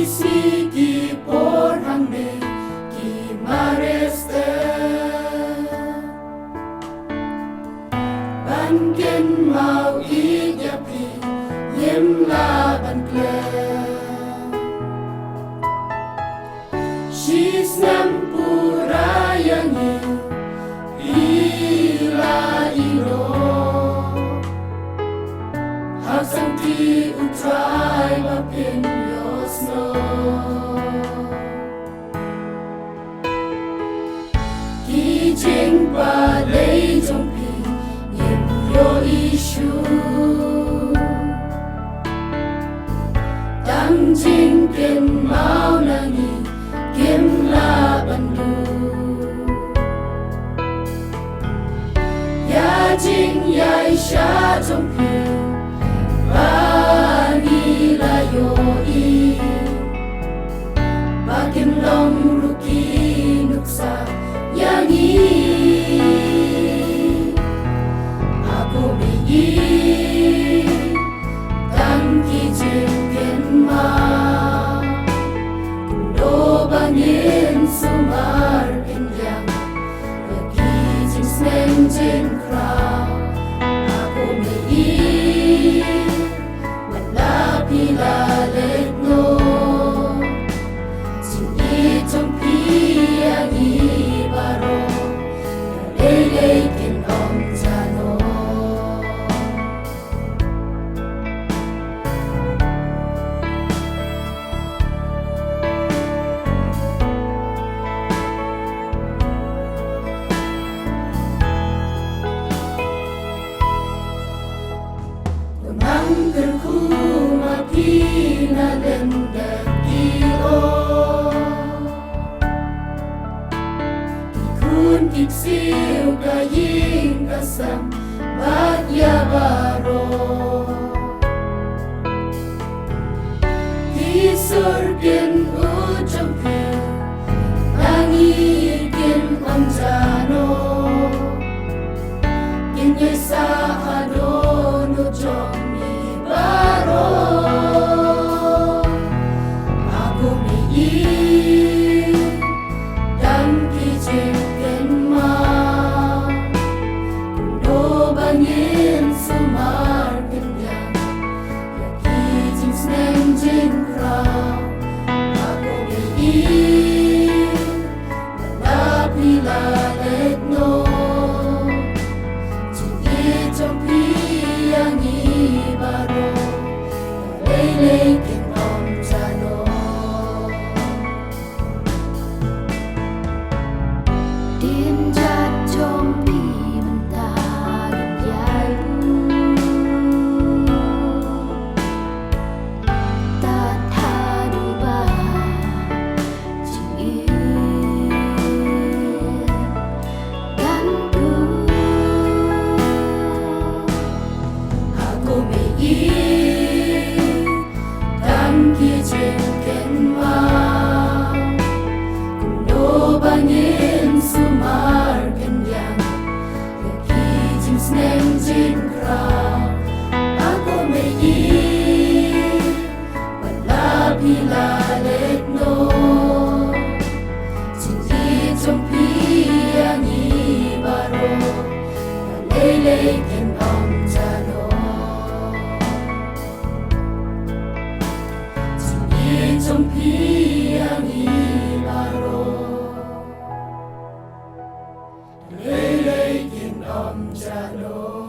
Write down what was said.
Isiki por hangne ki mareste ban ken mau I yapi yem la ban kle She's nam pura yangi ila iro How sang ti utrai ba pin Ki jing ba lei trong pi yem yo ishu Tang jing ken mau nangi kem la bandu Ya jing yai sha trong pi ba ni la yo I Bakin long ruki nuksa yang I Aku mei Tang ki jing ken ma Kundo bangin sumar ken yang Lagi jing sneng jing krau Aku mei Wala pila let no Terkuma pina lendak kilo Ikun kiksiu kaying kasam Bagya baro Kisurkin ujampi Nangikin amjano Kinyay sa hadon ujong Aku mei Dan ki jing ken ma Kundo bangin sumar ken yang Yaki jing sneng jing krau Aku mei Wala pila let no Jing I trong pi yang I baro Lei ken om jano Din jat trong pi mentah yai Ta tha du ba jing Dan du Aku mei Ki jing ken ma Kundo bangin sumar ken yang Yaki jing sneng jing krau Aku mei Wala pila let no Jing I trong pi yang I baro Lei ken om jano Trong pi yang I baro Lei ken om jano